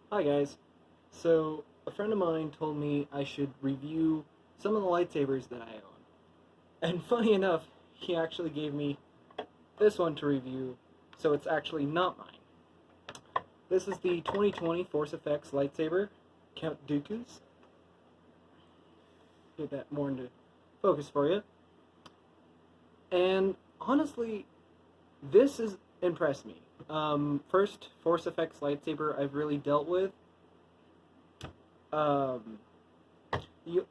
Hi guys. So, a friend of mine told me I should review some of the lightsabers that I own. And funny enough, he actually gave me this one to review, so it's actually not mine. This is the 2020 Force Effects lightsaber, Count Dooku's. Get that more into focus for you. And honestly, this has impressed me. First Force Effects lightsaber I've really dealt with. Um, you,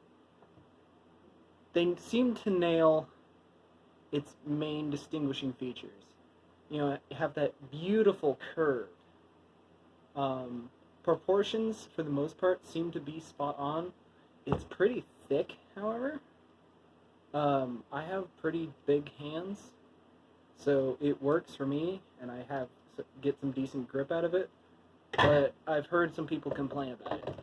they seem to nail its main distinguishing features. You know, have that beautiful curve. Proportions, for the most part, seem to be spot on. It's pretty thick, however. I have pretty big hands, so it works for me, and I get some decent grip out of it. But I've heard some people complain about it.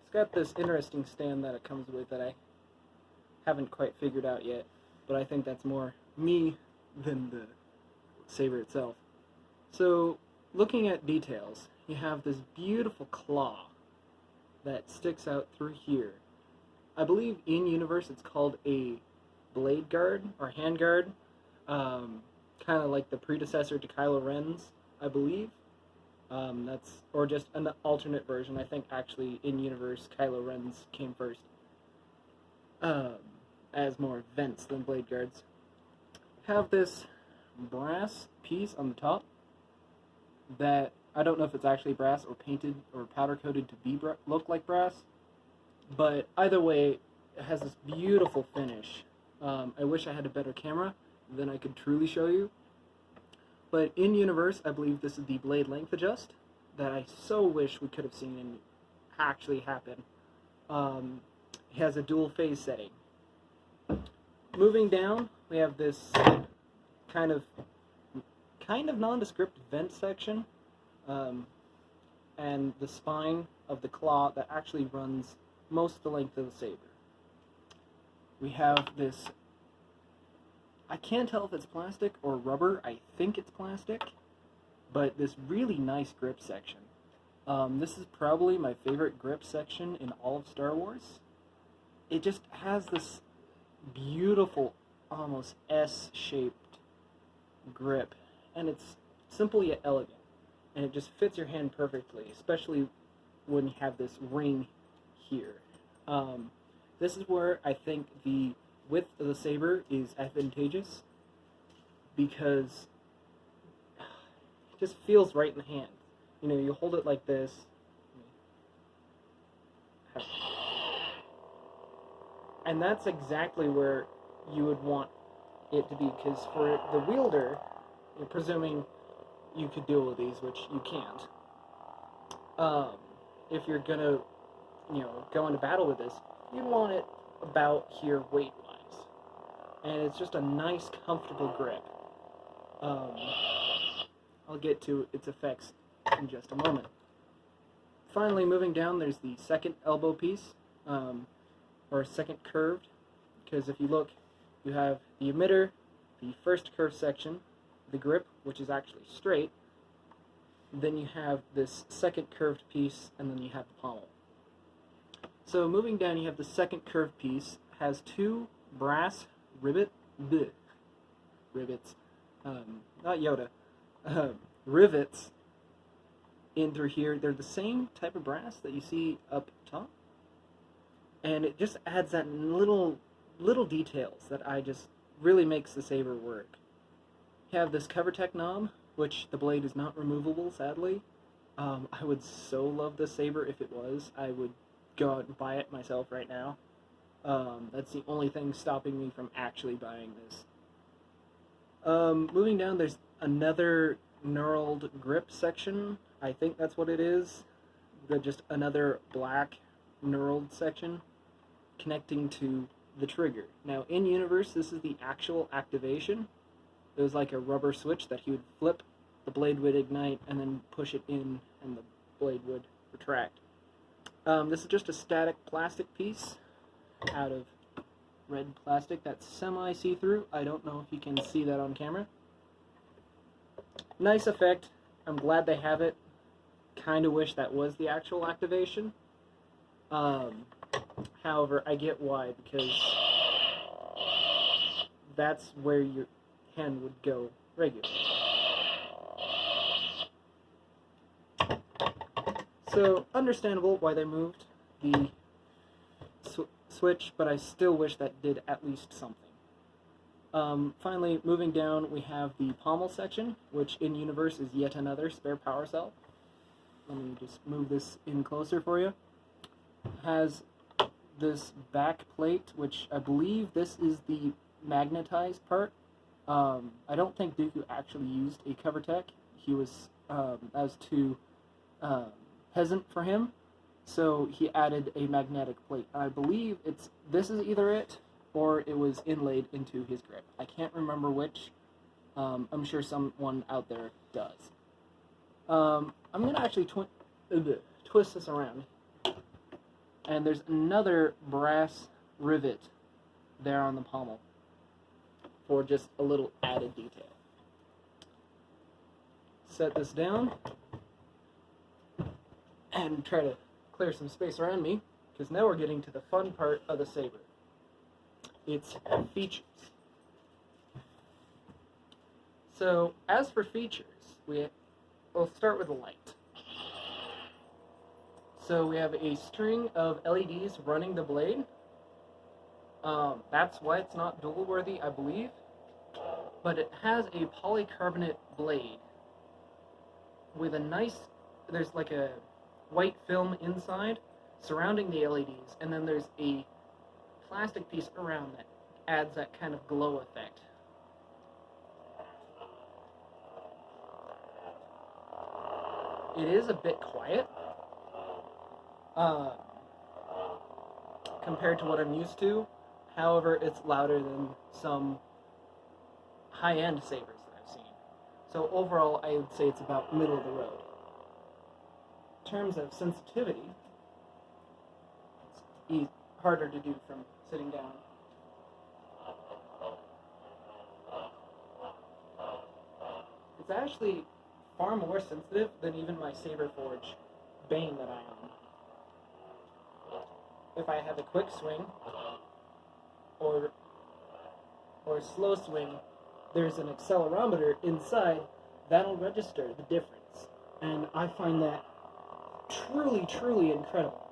It's got this interesting stand that it comes with that I haven't quite figured out yet, but I think that's more me than the saber itself. So, looking at details, you have this beautiful claw that sticks out through here. I believe in universe it's called a blade guard or hand guard, kind of like the predecessor to Kylo Ren's, I believe. Or just an alternate version. I think actually in universe Kylo Ren's came first, as more vents than blade guards. Have this brass piece on the top that I don't know if it's actually brass or painted or powder coated to look like brass, but either way, it has this beautiful finish. I wish I had a better camera, then I could truly show you. But in universe, I believe this is the blade length adjust that I so wish we could have seen actually happen. It has a dual phase setting. Moving down, we have this kind of nondescript vent section, and the spine of the claw that actually runs most of the length of the saber. We have this, I can't tell if it's plastic or rubber, I think it's plastic, but this really nice grip section. This is probably my favorite grip section in all of Star Wars. It just has this beautiful, almost S-shaped grip, and it's simple yet elegant, and it just fits your hand perfectly, especially when you have this ring here. This is where I think the width of the saber is advantageous, because it just feels right in the hand. You know, you hold it like this, and that's exactly where you would want it to be, because for the wielder, presuming you could deal with these, which you can't, if you're gonna, go into battle with this, you'd want it about here weight-wise, and it's just a nice, comfortable grip. I'll get to its effects in just a moment. Finally, moving down, there's the second elbow piece, or second curved, because if you look, you have the emitter, the first curved section, the grip, which is actually straight, then you have this second curved piece, and then you have the pommel. So moving down, you have the second curved piece, has two brass rivets, not Yoda, rivets in through here. They're the same type of brass that you see up top, and it just adds that little details that I just really makes the saber work. You have this cover tech knob, which the blade is not removable, sadly. I would so love this saber if it was. I would go out and buy it myself right now. That's the only thing stopping me from actually buying this. Moving down, there's another knurled grip section. I think that's what it is. Just another black knurled section connecting to the trigger. Now, in universe, this is the actual activation. It was like a rubber switch that he would flip, the blade would ignite, and then push it in, and the blade would retract. This is just a static plastic piece out of red plastic that's semi-see-through. I don't know if you can see that on camera. Nice effect. I'm glad they have it. Kind of wish that was the actual activation. However, I get why, because that's where your hand would go regularly. So, understandable why they moved the switch, but I still wish that did at least something. Finally, moving down, we have the pommel section, which in universe is yet another spare power cell. Let me just move this in closer for you. It has this back plate, which I believe this is the magnetized part. I don't think Dooku actually used a cover tech. He was, as too peasant for him, so he added a magnetic plate. I believe this is either it, or it was inlaid into his grip. I can't remember which. I'm sure someone out there does. I'm going to actually twist this around. And there's another brass rivet there on the pommel for just a little added detail. Set this down and try to clear some space around me, because now we're getting to the fun part of the saber. Its features. So, as for features, we'll start with the light. So we have a string of LEDs running the blade. That's why it's not dual worthy, I believe. But it has a polycarbonate blade with a nice, there's like a white film inside surrounding the LEDs, and then there's a plastic piece around that adds that kind of glow effect. It is a bit quiet compared to what I'm used to. However, it's louder than some high-end sabers that I've seen. So overall, I would say it's about middle of the road. In terms of sensitivity, it's harder to do from sitting down. It's actually far more sensitive than even my Saber Forge Bane that I own. If I have a quick swing or a slow swing, there's an accelerometer inside that'll register the difference, and I find that truly, truly incredible.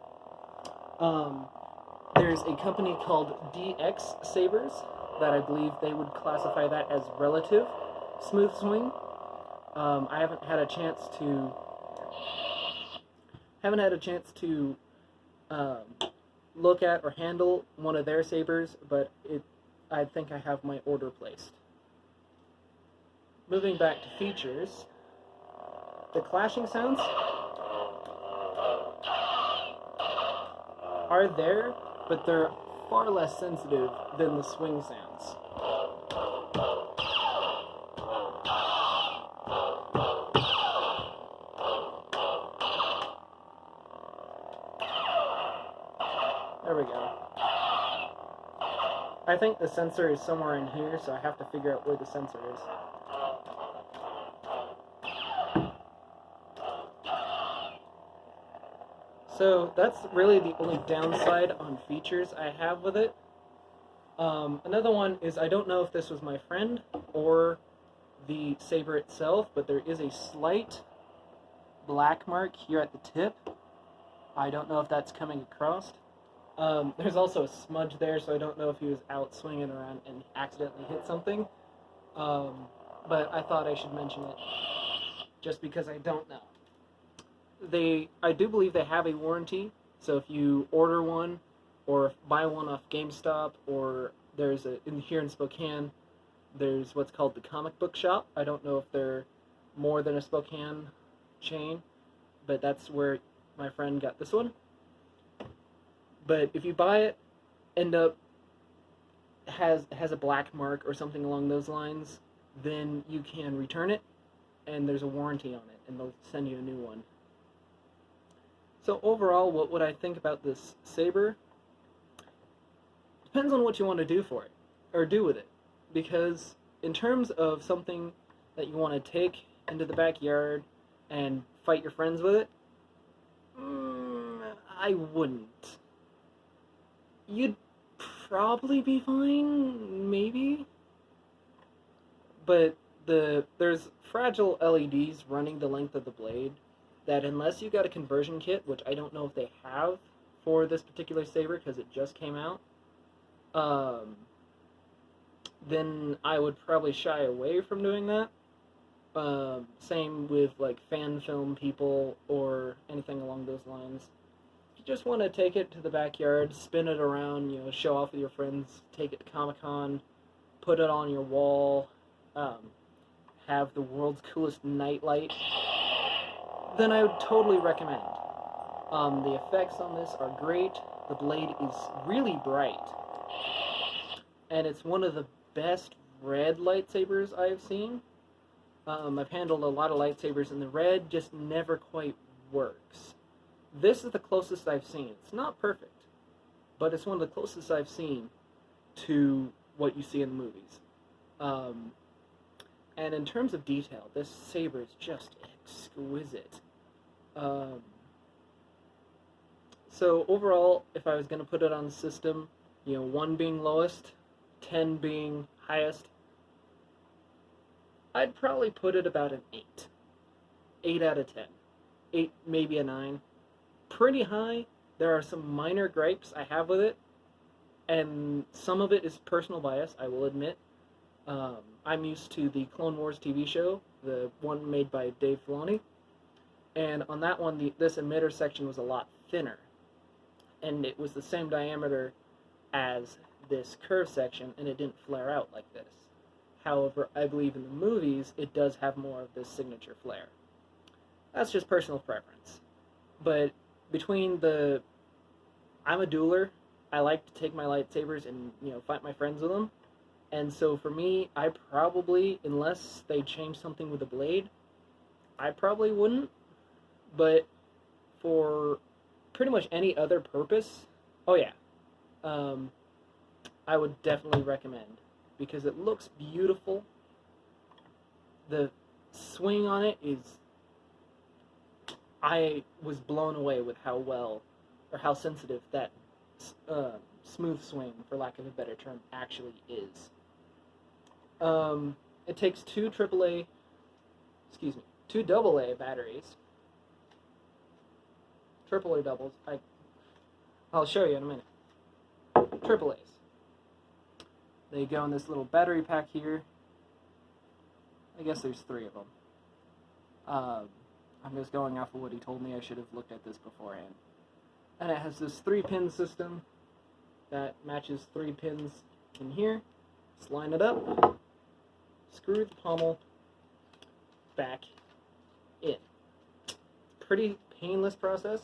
There's a company called DX Sabers that I believe they would classify that as relative smooth swing. I haven't had a chance to look at or handle one of their sabers, but I think I have my order placed. Moving back to features, the clashing sounds are there, but they're far less sensitive than the swing sounds. There we go. I think the sensor is somewhere in here, so I have to figure out where the sensor is. So that's really the only downside on features I have with it. Another one is, I don't know if this was my friend or the saber itself, but there is a slight black mark here at the tip. I don't know if that's coming across. There's also a smudge there, so I don't know if he was out swinging around and accidentally hit something. But I thought I should mention it just because I don't know. I do believe they have a warranty, so if you order one or buy one off GameStop, or there's here in Spokane, there's what's called the comic book shop. I don't know if they're more than a Spokane chain, but that's where my friend got this one. But if you buy it, has a black mark or something along those lines, then you can return it, and there's a warranty on it, and they'll send you a new one. So overall, what would I think about this saber? Depends on what you want to do for it, or do with it. Because in terms of something that you want to take into the backyard, and fight your friends with it, I wouldn't. You'd probably be fine, maybe. But there's fragile LEDs running the length of the blade that unless you got a conversion kit, which I don't know if they have for this particular saber because it just came out, then I would probably shy away from doing that. Same with like fan film people or anything along those lines. If you just want to take it to the backyard, spin it around, show off with your friends, take it to Comic-Con, put it on your wall, have the world's coolest nightlight, then I would totally recommend. The effects on this are great. The blade is really bright. And it's one of the best red lightsabers I've seen. I've handled a lot of lightsabers, and the red just never quite works. This is the closest I've seen. It's not perfect, but it's one of the closest I've seen to what you see in the movies. And in terms of detail, this saber is just exquisite. So overall, if I was going to put it on the system, 1 being lowest, 10 being highest, I'd probably put it about an 8. 8 out of 10. 8, maybe a 9. Pretty high. There are some minor gripes I have with it, and some of it is personal bias, I will admit. I'm used to the Clone Wars TV show, the one made by Dave Filoni, and on that one, this emitter section was a lot thinner, and it was the same diameter as this curve section, and it didn't flare out like this. However, I believe in the movies, it does have more of this signature flare. That's just personal preference. But between I'm a dueler, I like to take my lightsabers and, fight my friends with them. And so for me, I probably, unless they change something with the blade, I probably wouldn't. But for pretty much any other purpose, oh yeah, I would definitely recommend. Because it looks beautiful. The swing on it is... I was blown away with how well, or how sensitive that smooth swing, for lack of a better term, actually is. It takes two AA batteries. Triple or doubles. I'll show you in a minute. AAAs. They go in this little battery pack here. I guess there's 3 of them. I'm just going off of what he told me. I should have looked at this beforehand. And it has this 3-pin system that matches 3 pins in here. Just line it up, screw the pommel back in. Pretty painless process.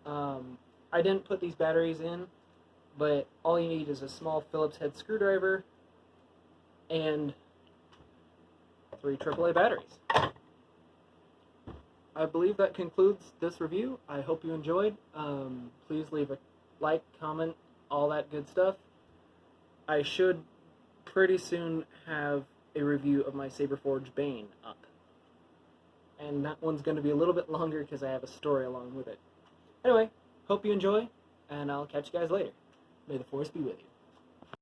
I didn't put these batteries in, but all you need is a small Phillips head screwdriver and 3 AAA batteries. I believe that concludes this review. I hope you enjoyed. Please leave a like, comment, all that good stuff. I should pretty soon have a review of my Saberforge Bane up. And that one's going to be a little bit longer because I have a story along with it. Anyway, hope you enjoy, and I'll catch you guys later. May the Force be with you.